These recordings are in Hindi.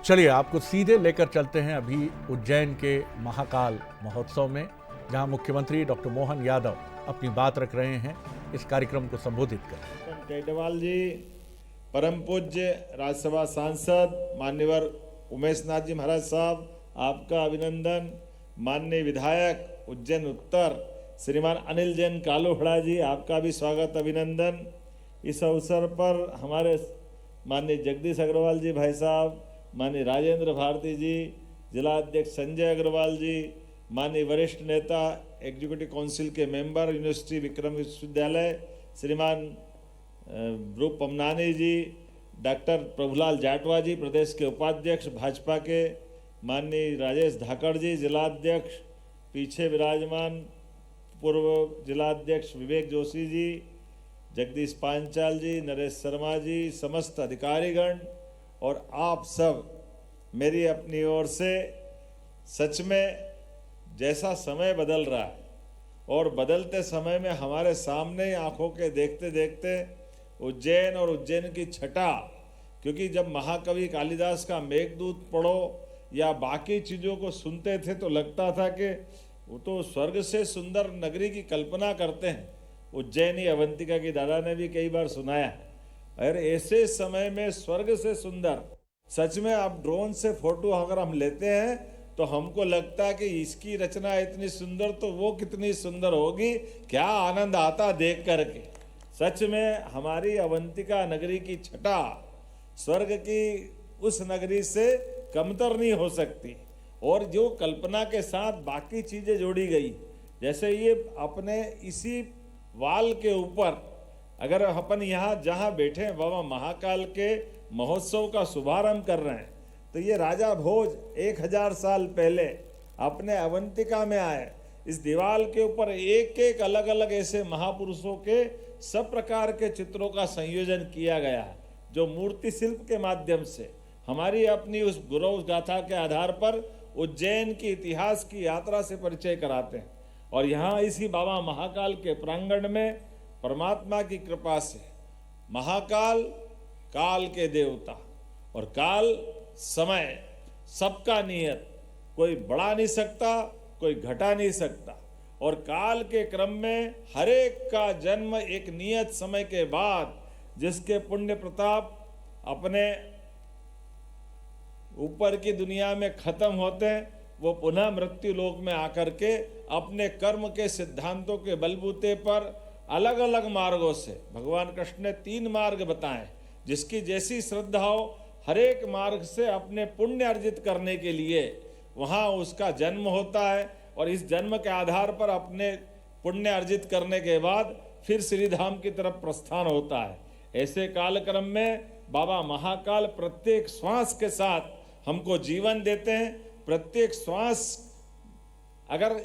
चलिए आपको सीधे लेकर चलते हैं अभी उज्जैन के महाकाल महोत्सव में, जहां मुख्यमंत्री डॉक्टर मोहन यादव अपनी बात रख रहे हैं। इस कार्यक्रम को संबोधित कर टेटवाल जी, परम पूज्य राज्यसभा सांसद मान्यवर उमेश नाथ जी महाराज साहब, आपका अभिनंदन। माननीय विधायक उज्जैन उत्तर श्रीमान अनिल जैन कालोहड़ा जी, आपका भी स्वागत अभिनंदन। इस अवसर पर हमारे माननीय जगदीश अग्रवाल जी भाई साहब, माननीय राजेंद्र भारती जी, जिला अध्यक्ष संजय अग्रवाल जी, माननीय वरिष्ठ नेता एग्जीक्यूटिव काउंसिल के मेंबर यूनिवर्सिटी विक्रम विश्वविद्यालय श्रीमान रूप पमनानी जी, डॉक्टर प्रभुलाल जाटवा जी प्रदेश के उपाध्यक्ष भाजपा के, माननीय राजेश धाकड़ जी जिला अध्यक्ष, पीछे विराजमान पूर्व जिला अध्यक्ष विवेक जोशी जी, जगदीश पांचाल जी, नरेश शर्मा जी, समस्त अधिकारीगण और आप सब, मेरी अपनी ओर से सच में जैसा समय बदल रहा है और बदलते समय में हमारे सामने आंखों के देखते देखते उज्जैन और उज्जैन की छटा, क्योंकि जब महाकवि कालिदास का मेघदूत पढ़ो या बाकी चीज़ों को सुनते थे तो लगता था कि वो तो स्वर्ग से सुंदर नगरी की कल्पना करते हैं। उज्जैनी अवंतिका की दादा ने भी कई बार सुनाया है। और ऐसे समय में स्वर्ग से सुंदर, सच में आप ड्रोन से फोटो अगर हम लेते हैं तो हमको लगता है कि इसकी रचना इतनी सुंदर तो वो कितनी सुंदर होगी, क्या आनंद आता देख करके। सच में हमारी अवंतिका नगरी की छटा स्वर्ग की उस नगरी से कमतर नहीं हो सकती। और जो कल्पना के साथ बाकी चीजें जोड़ी गई, जैसे ये अपने इसी वाल के ऊपर अगर अपन यहाँ जहाँ बैठे हैं बाबा महाकाल के महोत्सव का शुभारंभ कर रहे हैं, तो ये राजा भोज 1000 साल पहले अपने अवंतिका में आए। इस दीवार के ऊपर एक एक अलग अलग ऐसे महापुरुषों के सब प्रकार के चित्रों का संयोजन किया गया है, जो मूर्ति शिल्प के माध्यम से हमारी अपनी उस गौरव गाथा के आधार पर उज्जैन की इतिहास की यात्रा से परिचय कराते हैं। और यहाँ इसी बाबा महाकाल के प्रांगण में परमात्मा की कृपा से महाकाल काल के देवता और काल समय सबका नियत, कोई बढ़ा नहीं सकता, कोई घटा नहीं सकता। और काल के क्रम में हर एक का जन्म एक नियत समय के बाद, जिसके पुण्य प्रताप अपने ऊपर की दुनिया में खत्म होते हैं, वो पुनः मृत्यु लोक में आकर के अपने कर्म के सिद्धांतों के बलबूते पर अलग अलग मार्गों से, भगवान कृष्ण ने 3 मार्ग बताए, जिसकी जैसी श्रद्धा हो हर एक मार्ग से अपने पुण्य अर्जित करने के लिए वहाँ उसका जन्म होता है। और इस जन्म के आधार पर अपने पुण्य अर्जित करने के बाद फिर श्रीधाम की तरफ प्रस्थान होता है। ऐसे कालक्रम में बाबा महाकाल प्रत्येक श्वास के साथ हमको जीवन देते हैं। प्रत्येक श्वास अगर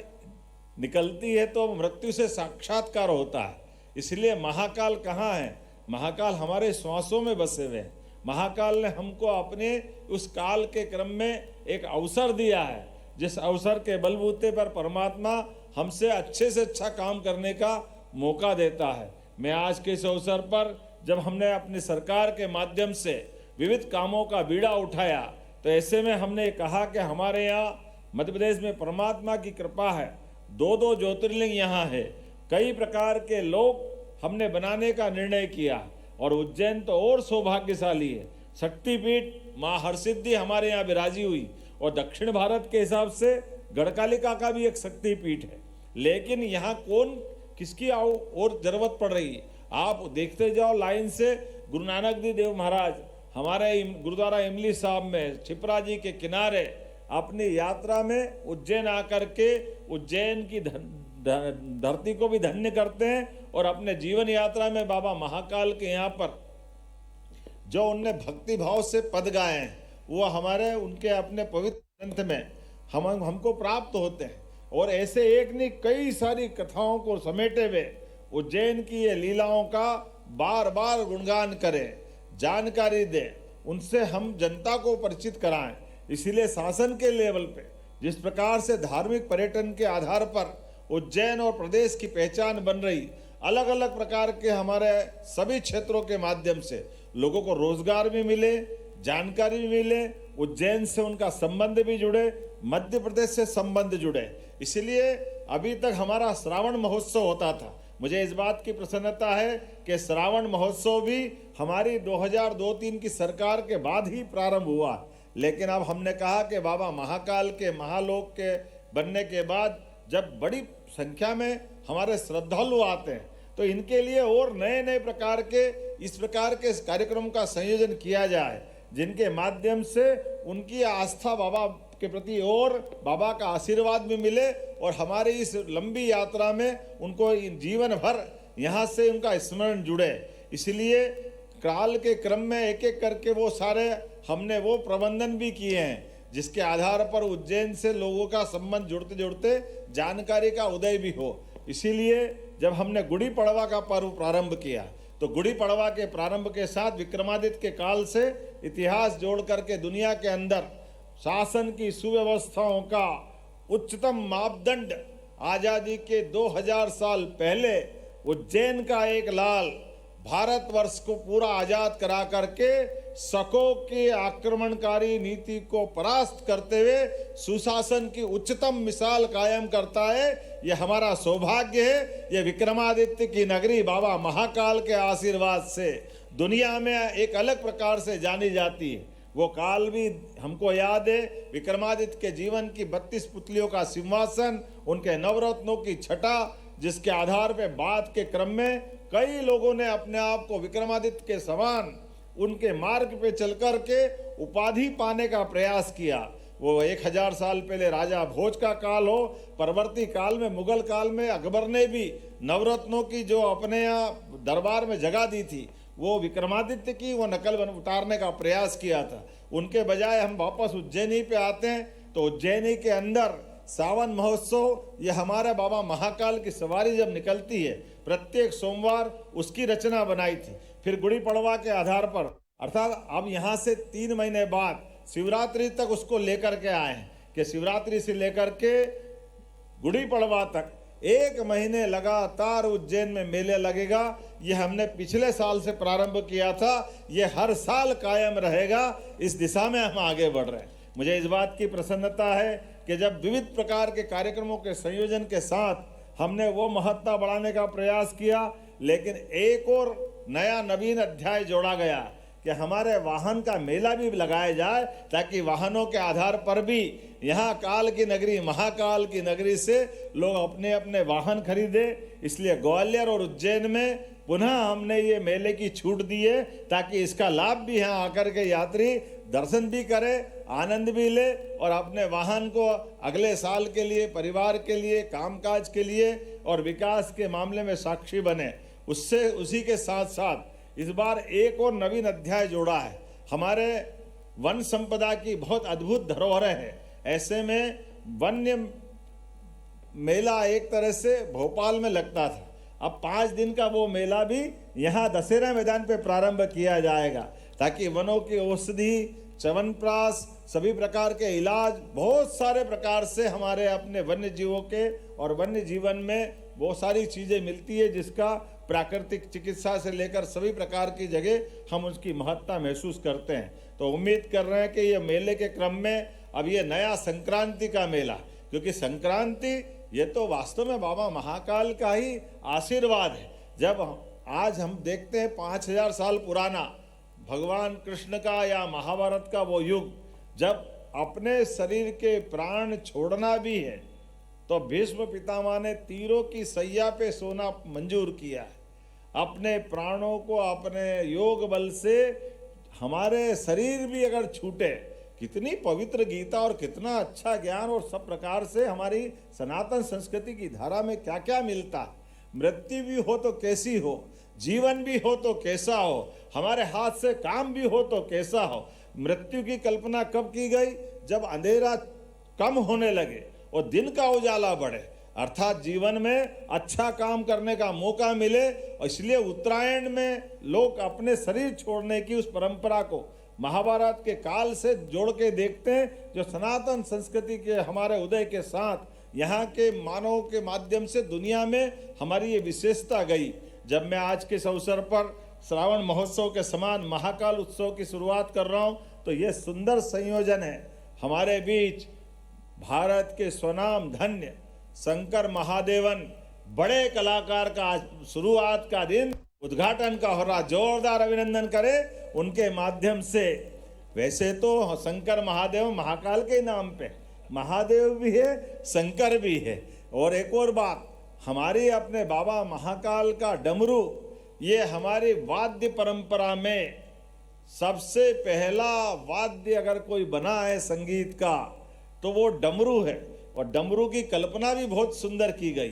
निकलती है तो मृत्यु से साक्षात्कार होता है। इसलिए महाकाल कहाँ है? महाकाल हमारे श्वासों में बसे हुए हैं। महाकाल ने हमको अपने उस काल के क्रम में एक अवसर दिया है, जिस अवसर के बलबूते पर परमात्मा हमसे अच्छे से अच्छा काम करने का मौका देता है। मैं आज के इस अवसर पर जब हमने अपनी सरकार के माध्यम से विविध कामों का बीड़ा उठाया, तो ऐसे में हमने कहा कि हमारे यहाँ मध्य प्रदेश में परमात्मा की कृपा है, 2 ज्योतिर्लिंग यहाँ है, कई प्रकार के लोग हमने बनाने का निर्णय किया। और उज्जैन तो और सौभाग्यशाली है, शक्तिपीठ माँ हरसिद्धि हमारे यहाँ विराजी हुई। और दक्षिण भारत के हिसाब से गढ़कालिका का भी एक शक्तिपीठ है। लेकिन यहाँ कौन किसकी और जरूरत पड़ रही है? आप देखते जाओ लाइन से। गुरु नानक देव महाराज हमारे गुरुद्वारा इमली साहब में छिपरा जी के किनारे अपनी यात्रा में उज्जैन आकर के उज्जैन की धरती को भी धन्य करते हैं। और अपने जीवन यात्रा में बाबा महाकाल के यहाँ पर जो उनने भक्ति भाव से पद गाए हैं, वो हमारे उनके अपने पवित्र ग्रंथ में हमको प्राप्त होते हैं। और ऐसे एक नहीं कई सारी कथाओं को समेटे हुए उज्जैन की ये लीलाओं का बार बार गुणगान करें, जानकारी दें, उनसे हम जनता को परिचित कराएं। इसीलिए शासन के लेवल पे जिस प्रकार से धार्मिक पर्यटन के आधार पर उज्जैन और प्रदेश की पहचान बन रही, अलग अलग प्रकार के हमारे सभी क्षेत्रों के माध्यम से लोगों को रोजगार भी मिले, जानकारी भी मिले उज्जैन से उनका संबंध भी जुड़े, मध्य प्रदेश से संबंध जुड़े। इसलिए अभी तक हमारा श्रावण महोत्सव होता था। मुझे इस बात की प्रसन्नता है कि श्रावण महोत्सव भी हमारी 2002-03 की सरकार के बाद ही प्रारंभ हुआ, लेकिन अब हमने कहा कि बाबा महाकाल के महालोक के बनने के बाद जब बड़ी संख्या में हमारे श्रद्धालु आते हैं तो इनके लिए और नए नए प्रकार के इस प्रकार के कार्यक्रम का संयोजन किया जाए, जिनके माध्यम से उनकी आस्था बाबा के प्रति और बाबा का आशीर्वाद भी मिले और हमारी इस लंबी यात्रा में उनको जीवन भर यहाँ से उनका स्मरण जुड़े। इसलिए काल के क्रम में एक एक करके वो सारे हमने वो प्रबंधन भी किए हैं, जिसके आधार पर उज्जैन से लोगों का संबंध जुड़ते जुड़ते जानकारी का उदय भी हो। इसीलिए जब हमने गुड़ी पड़वा का पर्व प्रारंभ किया तो गुड़ी पड़वा के प्रारंभ के साथ विक्रमादित्य के काल से इतिहास जोड़ करके दुनिया के अंदर शासन की सुव्यवस्थाओं का उच्चतम मापदंड आजादी के 2000 साल पहले उज्जैन का एक लाल भारतवर्ष को पूरा आजाद करा करके शकों की आक्रमणकारी नीति को परास्त करते हुए सुशासन की उच्चतम मिसाल कायम करता है। यह हमारा सौभाग्य है। यह विक्रमादित्य की नगरी बाबा महाकाल के आशीर्वाद से दुनिया में एक अलग प्रकार से जानी जाती है। वो काल भी हमको याद है, विक्रमादित्य के जीवन की 32 पुतलियों का सिंहासन, उनके नवरत्नों की छटा, जिसके आधार पर बाद के क्रम में कई लोगों ने अपने आप को विक्रमादित्य के समान उनके मार्ग पे चल कर के उपाधि पाने का प्रयास किया। वो 1000 साल पहले राजा भोज का काल हो, परवर्ती काल में मुगल काल में अकबर ने भी नवरत्नों की जो अपने यहाँ दरबार में जगह दी थी वो विक्रमादित्य की वो नकल उतारने का प्रयास किया था। उनके बजाय हम वापस उज्जैनी पे आते हैं तो उज्जैनी के अंदर सावन महोत्सव, ये हमारे बाबा महाकाल की सवारी जब निकलती है प्रत्येक सोमवार उसकी रचना बनाई थी। फिर गुड़ी पड़वा के आधार पर अर्थात अब यहाँ से 3 महीने बाद शिवरात्रि तक उसको लेकर के आए हैं कि शिवरात्रि से लेकर के गुड़ी पड़वा तक 1 महीने लगातार उज्जैन में मेले लगेगा। ये हमने पिछले साल से प्रारंभ किया था, ये हर साल कायम रहेगा। इस दिशा में हम आगे बढ़ रहे हैं। मुझे इस बात की प्रसन्नता है कि जब विविध प्रकार के कार्यक्रमों के संयोजन के साथ हमने वो महत्ता बढ़ाने का प्रयास किया, लेकिन एक और नया नवीन अध्याय जोड़ा गया कि हमारे वाहन का मेला भी लगाया जाए, ताकि वाहनों के आधार पर भी यहाँ काल की नगरी महाकाल की नगरी से लोग अपने अपने वाहन खरीदे। इसलिए ग्वालियर और उज्जैन में पुनः हमने ये मेले की छूट दी है, ताकि इसका लाभ भी यहाँ आकर के यात्री दर्शन भी करे, आनंद भी ले और अपने वाहन को अगले साल के लिए, परिवार के लिए, कामकाज के लिए और विकास के मामले में साक्षी बने। उससे उसी के साथ साथ इस बार एक और नवीन अध्याय जोड़ा है। हमारे वन संपदा की बहुत अद्भुत धरोहरें हैं। ऐसे में वन्य मेला एक तरह से भोपाल में लगता था, अब 5 दिन का वो मेला भी यहाँ दशहरा मैदान पे प्रारंभ किया जाएगा, ताकि वनों की औषधि, च्यवनप्राश, सभी प्रकार के इलाज, बहुत सारे प्रकार से हमारे अपने वन्य जीवों के और वन्य जीवन में बहुत सारी चीज़ें मिलती है, जिसका प्राकृतिक चिकित्सा से लेकर सभी प्रकार की जगह हम उसकी महत्ता महसूस करते हैं। तो उम्मीद कर रहे हैं कि ये मेले के क्रम में अब ये नया संक्रांति का मेला, क्योंकि संक्रांति ये तो वास्तव में बाबा महाकाल का ही आशीर्वाद है। जब आज हम देखते हैं 5000 साल पुराना भगवान कृष्ण का या महाभारत का वो युग, जब अपने शरीर के प्राण छोड़ना भी है तो भीष्म पितामह ने तीरों की सैया पे सोना मंजूर किया है। अपने प्राणों को अपने योग बल से हमारे शरीर भी अगर छूटे, कितनी पवित्र गीता और कितना अच्छा ज्ञान और सब प्रकार से हमारी सनातन संस्कृति की धारा में क्या क्या मिलता। मृत्यु भी हो तो कैसी हो, जीवन भी हो तो कैसा हो, हमारे हाथ से काम भी हो तो कैसा हो। मृत्यु की कल्पना कब की गई? जब अंधेरा कम होने लगे और दिन का उजाला बढ़े, अर्थात जीवन में अच्छा काम करने का मौका मिले। और इसलिए उत्तरायण में लोग अपने शरीर छोड़ने की उस परंपरा को महाभारत के काल से जोड़ के देखते हैं, जो सनातन संस्कृति के हमारे उदय के साथ यहाँ के मानव के माध्यम से दुनिया में हमारी ये विशेषता गई। जब मैं आज के इस अवसर पर श्रावण महोत्सव के समान महाकाल उत्सव की शुरुआत कर रहा हूं, तो यह सुंदर संयोजन है। हमारे बीच भारत के स्वनाम धन्य शंकर महादेवन बड़े कलाकार का आज शुरुआत का दिन उद्घाटन का हो रहा, जोरदार अभिनंदन करें उनके माध्यम से। वैसे तो शंकर महादेव महाकाल के नाम पे महादेव भी है, शंकर भी है। और एक और बात, हमारी अपने बाबा महाकाल का डमरू, ये हमारी वाद्य परंपरा में सबसे पहला वाद्य अगर कोई बना है संगीत का तो वो डमरू है। और डमरू की कल्पना भी बहुत सुंदर की गई।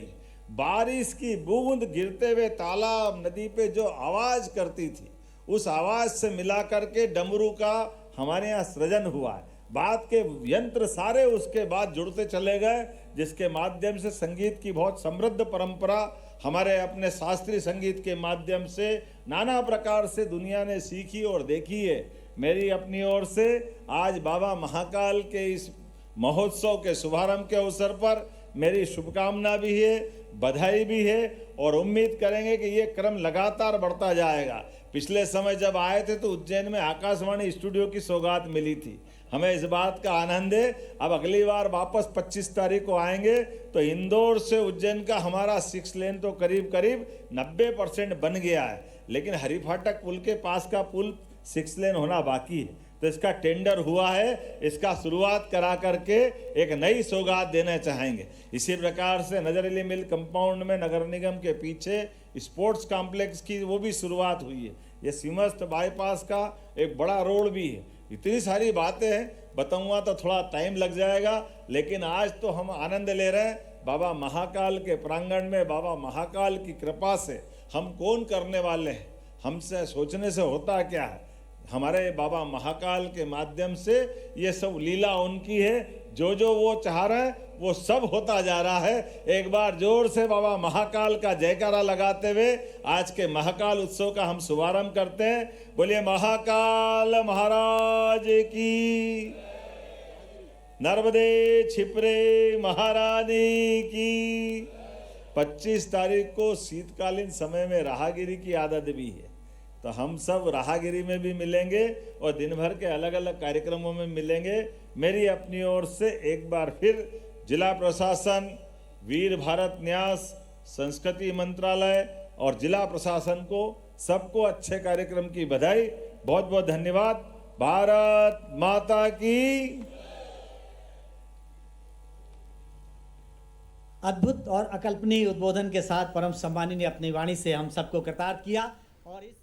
बारिश की बूंद गिरते हुए तालाब नदी पे जो आवाज करती थी, उस आवाज से मिला करके डमरू का हमारे यहाँ सृजन हुआ है। बात के यंत्र सारे उसके बाद जुड़ते चले गए, जिसके माध्यम से संगीत की बहुत समृद्ध परंपरा हमारे अपने शास्त्रीय संगीत के माध्यम से नाना प्रकार से दुनिया ने सीखी और देखी है। मेरी अपनी ओर से आज बाबा महाकाल के इस महोत्सव के शुभारंभ के अवसर पर मेरी शुभकामना भी है, बधाई भी है और उम्मीद करेंगे कि ये क्रम लगातार बढ़ता जाएगा। पिछले समय जब आए थे तो उज्जैन में आकाशवाणी स्टूडियो की सौगात मिली थी। हमें इस बात का आनंद है, अब अगली बार वापस 25 तारीख को आएंगे तो इंदौर से उज्जैन का हमारा 6 लेन तो करीब करीब 90% बन गया है, लेकिन हरिफाटक पुल के पास का पुल 6 लेन होना बाकी है। तो इसका टेंडर हुआ है, इसका शुरुआत करा करके एक नई सौगात देना चाहेंगे। इसी प्रकार से नजरअली मिल कंपाउंड में नगर निगम के पीछे स्पोर्ट्स कॉम्प्लेक्स की वो भी शुरुआत हुई है। ये सीमस्त बाईपास का एक बड़ा रोड भी है। इतनी सारी बातें हैं, बताऊंगा तो थोड़ा टाइम लग जाएगा, लेकिन आज तो हम आनंद ले रहे हैं। बाबा महाकाल के प्रांगण में बाबा महाकाल की कृपा से हम कौन करने वाले हैं, हमसे सोचने से होता क्या है। हमारे बाबा महाकाल के माध्यम से ये सब लीला उनकी है, जो जो वो चाह रहे हैं वो सब होता जा रहा है। एक बार जोर से बाबा महाकाल का जयकारा लगाते हुए आज के महाकाल उत्सव का हम शुभारंभ करते हैं। बोलिए महाकाल महाराज की, नर्मदे छिपरे महारानी की। 25 तारीख को शीतकालीन समय में राहगिरी की आदत भी है, तो हम सब राहगिरी में भी मिलेंगे और दिन भर के अलग अलग कार्यक्रमों में मिलेंगे। मेरी अपनी ओर से एक बार फिर जिला प्रशासन, वीर भारत न्यास, संस्कृति मंत्रालय और जिला प्रशासन को सबको अच्छे कार्यक्रम की बधाई। बहुत बहुत धन्यवाद। भारत माता की। अद्भुत और अकल्पनीय उद्बोधन के साथ परम सम्मानी ने अपनी वाणी से हम सबको कृतार्थ किया और इस